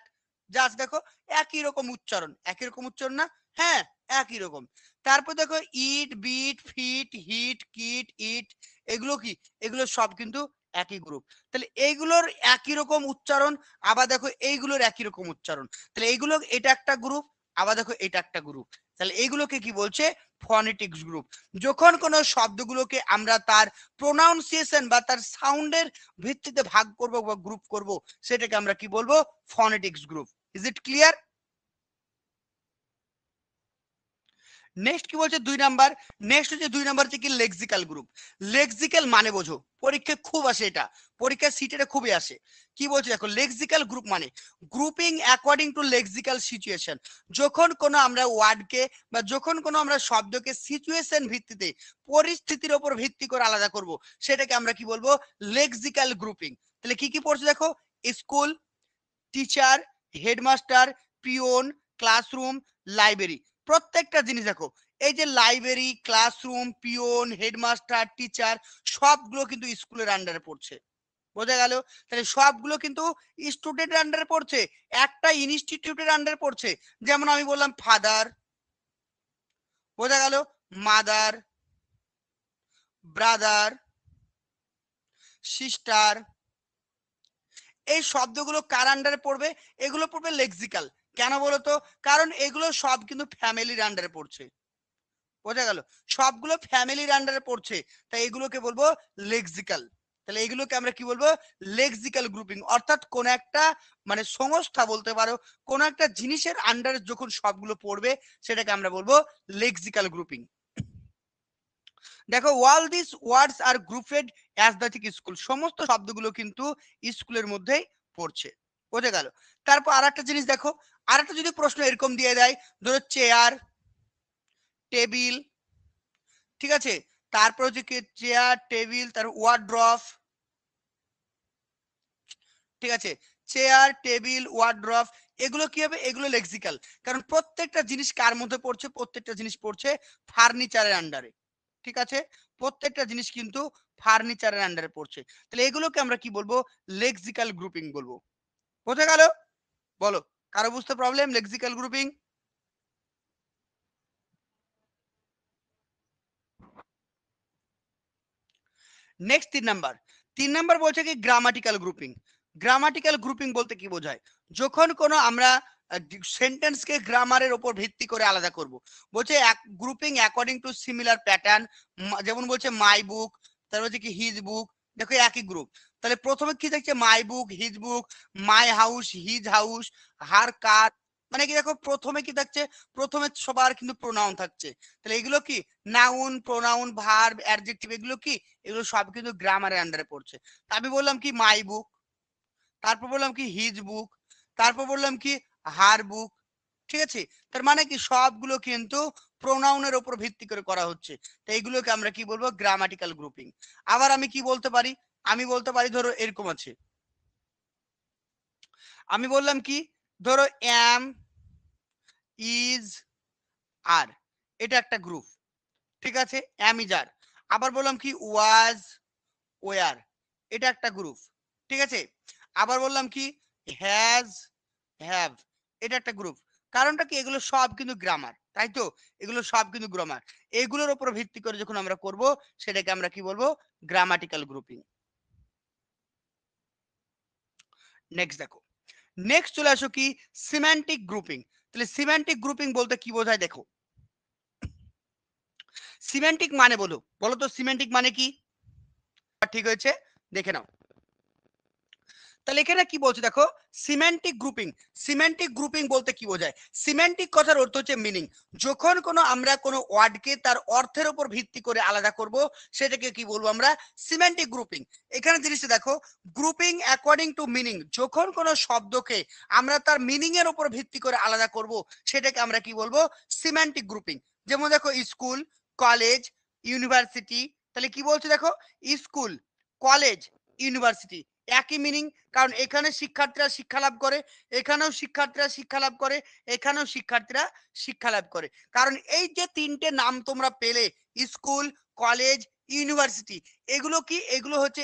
জাস্ট দেখো একই রকম উচ্চারণ, একই রকম উচ্চারণ না? হ্যাঁ, একই রকম। তারপর দেখো ইট, বিট, ফিট, হিট, কিট, ইট, এগুলো কি? এগুলো সব কিন্তু একই গ্রুপ। তাহলে এইগুলোর একই রকম উচ্চারণ, আবার দেখো এইগুলোর একই রকম উচ্চারণ। তাহলে এইগুলো এটা একটা গ্রুপ, আবার দেখো এটা একটা গ্রুপ। তাহলে এইগুলোকে কি বলছে? Phonetics group. যখন কোনো শব্দগুলোকে আমরা তার প্রোনাউন্সিয়েশন বা তার সাউন্ডের ভিত্তিতে ভাগ করব বা গ্রুপ করব, সেটাকে আমরা কি বলবো? Phonetics group. Is it clear? Next কি বলছে 2 নাম্বার? নেক্সট হচ্ছে 2 নাম্বার হচ্ছে কি লেক্সিক্যাল গ্রুপ। লেক্সিক্যাল মানে বোঝো, পরীক্ষায় খুব আসে এটা, পরীক্ষার সিটেটা খুবই আসে। কি বলছে দেখো, লেক্সিক্যাল গ্রুপ মানে grouping according to lexical situation. যখন কোনো আমরা ওয়ার্ডকে বা যখন কোনো আমরা শব্দকে সিচুয়েশন ভিত্তিতে, পরিস্থিতির উপর ভিত্তি করে আলাদা করব, সেটাকে আমরা কি বলবো? Lexical grouping. তাহলে কি কি পড়ছে দেখো, school, teacher, headmaster, peon, classroom, library. প্রত্যেকটা জিনিস দেখো, এই যে library, classroom, peon, headmaster, teacher, সবগুলো কিন্তু স্কুলের আন্ডারে পড়ছে। বোঝা গেল? তাহলে সবগুলো কিন্তু স্টুডেন্টের আন্ডারে পড়ছে, একটা ইনস্টিটিউটের আন্ডারে পড়ছে। যেমন আমি বললাম ফাদার, বোঝা গেল, মাদার, ব্রাদার, সিস্টার, এই শব্দগুলো কার আন্ডারে পড়বে? এগুলো পড়বে লেক্সিক্যাল। কেন বলতো? কারণ এগুলো সব কিন্তু ফ্যামিলির আন্ডারে পড়ছে। বোঝা গেল? সবগুলো ফ্যামিলির আন্ডারে পড়ছে, তাই এগুলোকে বলবো লেক্সিক্যাল। তাহলে এগুলোকে আমরা কি বলবো? Lexical grouping. অর্থাৎ কোন একটা মানে সংস্থা বলতে পারো, কোন একটা জিনিসের আন্ডারে যখন সবগুলো পড়বে, সেটাকে আমরা বলবো লেক্সিক্যাল গ্রুপিং। দেখো, all this words are grouped as the ঠিক স্কুল। সমস্ত শব্দগুলো কিন্তু স্কুলের মধ্যেই পড়ছে। বোঝা গেল? তারপর আরেকটা জিনিস দেখো, আরেকটা যদি প্রশ্ন এরকম দিয়ে দেয়, ধরো চেয়ার, টেবিল, ঠিক আছে, তারপর হচ্ছে কি চেয়ার, টেবিল, তার ওয়ার্ড্রপ, ঠিক আছে, চেয়ার, টেবিল, ওয়ার্ড্রপ, এগুলো কি হবে? এগুলো লেক্সিক্যাল। কারণ প্রত্যেকটা জিনিস কার মধ্যে পড়ছে? প্রত্যেকটা জিনিস পড়ছে ফার্নিচারের আন্ডারে। ঠিক আছে, প্রত্যেকটা জিনিস কিন্তু ফার্নিচারের আন্ডারে পড়ছে। তাহলে এগুলোকে আমরা কি বলবো? লেক্সিক্যাল গ্রুপিং বলবো। বোঝা গেল? বলো, কারো বুঝতে problem? Lexical grouping. Next 3 number বলছে কি গ্রামাটিক্যাল গ্রুপিং। গ্রামাটিক্যাল গ্রুপিং বলতে কি বোঝায়? যখন কোনো আমরা সেন্টেন্সকে গ্রামারের উপর ভিত্তি করে আলাদা করব। বলছে grouping according to similar pattern. যেমন বলছে মাই বুক, তারপর হচ্ছে কি হিজ বুক। দেখো একই গ্রুপ। তাহলে প্রথমে কি দেখছে? My book, his book, my house, his house, her car. মানে কি দেখো, প্রথমে কি থাকছে? প্রথমে সবার কিন্তু প্রোনাউন থাকছে। তাহলে এগুলো কি নাউন, প্রোনাউন, ভার্ব, অ্যাডজেক্টিভ, এগুলো কি? এগুলো সব কিন্তু গ্রামারের আন্ডারে পড়ছে। আমি বললাম কি মাই বুক, তারপর বললাম কি হিজ বুক, তারপর বললাম কি হার বুক। ঠিক আছে, তার মানে কি সবগুলো কিন্তু প্রোনাউনের উপর ভিত্তি করে করা হচ্ছে। তো এইগুলোকে আমরা কি বলবো? Grammatical grouping. আবার আমি কি বলতে পারি? আমি বলতে পারি ধরো এরকম আছে, আমি বললাম কি ধরো এম, ইজ, আর, এটা একটা গ্রুপ। ঠিক আছে, এম ইজ আর। আবার বললাম কি ওয়াজ, ওয়ার, এটা একটা গ্রুপ। ঠিক আছে, আবার বললাম কি হ্যাজ, হ্যাভ, এটা একটা গ্রুপ। কারণটা কি? এগুলো সব কিন্তু গ্রামার, তাই তো? এগুলো সব কিন্তু গ্রামার। এগুলোর উপর ভিত্তি করে যখন আমরা করব, সেটাকে আমরা কি বলবো? Grammatical grouping. নেক্সট দেখো, নেক্সট চলে আসো কি সিম্যান্টিক গ্রুপিং। তাহলে সিম্যান্টিক গ্রুপিং বলতে কি বোঝায়? দেখো, সিম্যান্টিক মানে বলো, বলো তো সিম্যান্টিক মানে কি? ঠিক হয়েছে, দেখে নাও। তাহলে এখানে কি বলছে দেখো, সিম্যান্টিক গ্রুপিং। সিম্যান্টিক গ্রুপিং বলতে কি বোঝায়? সিম্যান্টিক কথার অর্থ হচ্ছে মিনিং। যখন কোনো আমরা কোনো ওয়ার্ডকে তার অর্থের উপর ভিত্তি করে আলাদা করব, সেটাকে কি বলবো আমরা? Semantic grouping. এখানে জিনিসটা দেখো, গ্রুপিং অ্যাকর্ডিং টু মিনিং। যখন কোনো শব্দকে আমরা তার মিনিং এর উপর ভিত্তি করে আলাদা করব, সেটাকে আমরা কি বলবো? Semantic grouping. যেমন দেখো স্কুল, কলেজ, ইউনিভার্সিটি। তাহলে কি বলছে দেখো, স্কুল, কলেজ, ইউনিভার্সিটি, একই মিনিং। কারণ এখানে শিক্ষার্থীরা শিক্ষা লাভ করে, এখানেও শিক্ষার্থীরা শিক্ষা লাভ করে, এখানেও শিক্ষার্থীরা শিক্ষা লাভ করে। কারণ এই যে তিনটে নাম তোমরা পেলে, স্কুল, কলেজ, ইউনিভার্সিটি, এগুলো কি? এগুলো হচ্ছে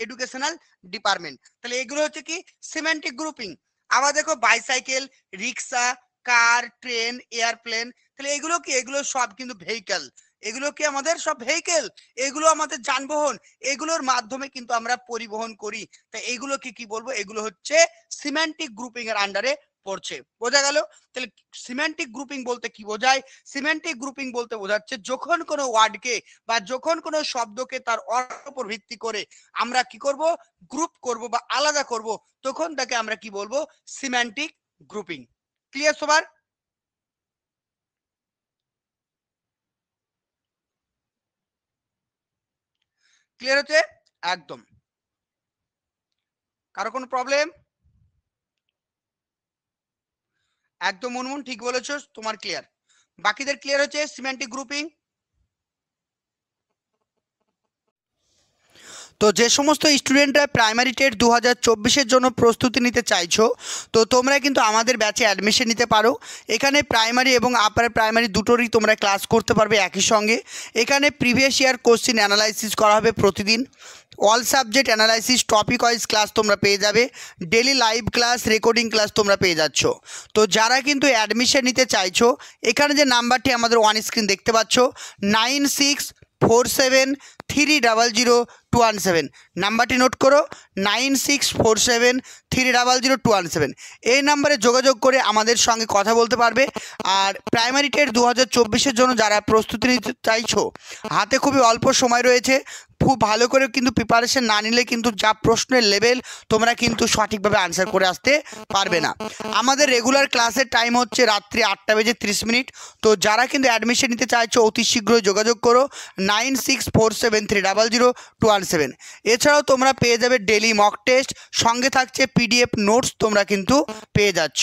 এডুকেশনাল ডিপার্টমেন্ট। তাহলে এগুলো হচ্ছে কি? Semantic grouping. আবার দেখো বাইসাইকেল, রিক্সা, কার, ট্রেন, এয়ারপ্লেন। তাহলে এগুলো কি? এগুলো সব কিন্তু ভেহিক্যাল। এগুলো কি আমাদের সব ভেহিকেল, এগুলো আমাদের যানবাহন, এগুলোর মাধ্যমে কিন্তু আমরা পরিবহন করি। তাই এগুলোকে কি বলবো, এগুলো হচ্ছে সিম্যান্টিক গ্রুপিং এর আন্ডারে পড়ছে। বোঝা গেল? তাহলে সিম্যান্টিক গ্রুপিং বলতে কি বোঝায়? সিম্যান্টিক গ্রুপিং বলতে বোঝাচ্ছে যখন কোনো ওয়ার্ডকে বা যখন কোনো শব্দকে তার অর্থের উপর ভিত্তি করে আমরা কি করব, গ্রুপ করব বা আলাদা করব, তখন তাকে আমরা কি বলবো, সিম্যান্টিক গ্রুপিং। ক্লিয়ার সবার? ক্লিয়ার হচ্ছে? একদম। কারো কোনো প্রবলেম? একদম মুনমুন ঠিক বলেছো, তোমার ক্লিয়ার। বাকিদের ক্লিয়ার হচ্ছে সিম্যান্টিক গ্রুপিং? তো যে সমস্ত স্টুডেন্টরা প্রাইমারি টেট 2024-এর জন্য প্রস্তুতি নিতে চাইছো, তো তোমরা কিন্তু আমাদের ব্যাচে অ্যাডমিশন নিতে পারো। এখানে প্রাইমারি এবং আপার প্রাইমারি দুটোরই তোমরা ক্লাস করতে পারবে একই সঙ্গে। এখানে প্রিভিয়াস ইয়ার কোশ্চিন অ্যানালাইসিস করা হবে প্রতিদিন। All subject analysis, topic wise class তোমরা পেয়ে যাবে। Daily live class, recording class তোমরা পেয়ে যাচ্ছ। তো যারা কিন্তু অ্যাডমিশন নিতে চাইছো, এখানে যে নাম্বারটি আমাদের অন স্ক্রিন দেখতে পাচ্ছ, 9647300217, নাম্বারটি নোট করো, 9647300217। এই নাম্বারে যোগাযোগ করে আমাদের সঙ্গে কথা বলতে পারবে। আর প্রাইমারি টেট 2024-এর জন্য যারা প্রস্তুতি নিতে চাইছো, হাতে খুবই অল্প সময় রয়েছে, খুব ভালো করে কিন্তু প্রিপারেশন না নিলে কিন্তু যা প্রশ্নের লেভেল, তোমরা কিন্তু সঠিকভাবে আনসার করে আসতে পারবে না। আমাদের রেগুলার ক্লাসের টাইম হচ্ছে রাত্রি 8:30। তো যারা কিন্তু অ্যাডমিশন নিতে চাইছো অতি শীঘ্রই যোগাযোগ করো, 9647300217। এছাড়াও তোমরা পেয়ে যাবে ডেলি মক টেস্ট, সঙ্গে থাকছে পিডিএফ নোটস, তোমরা কিন্তু পেয়ে যাচ্ছ।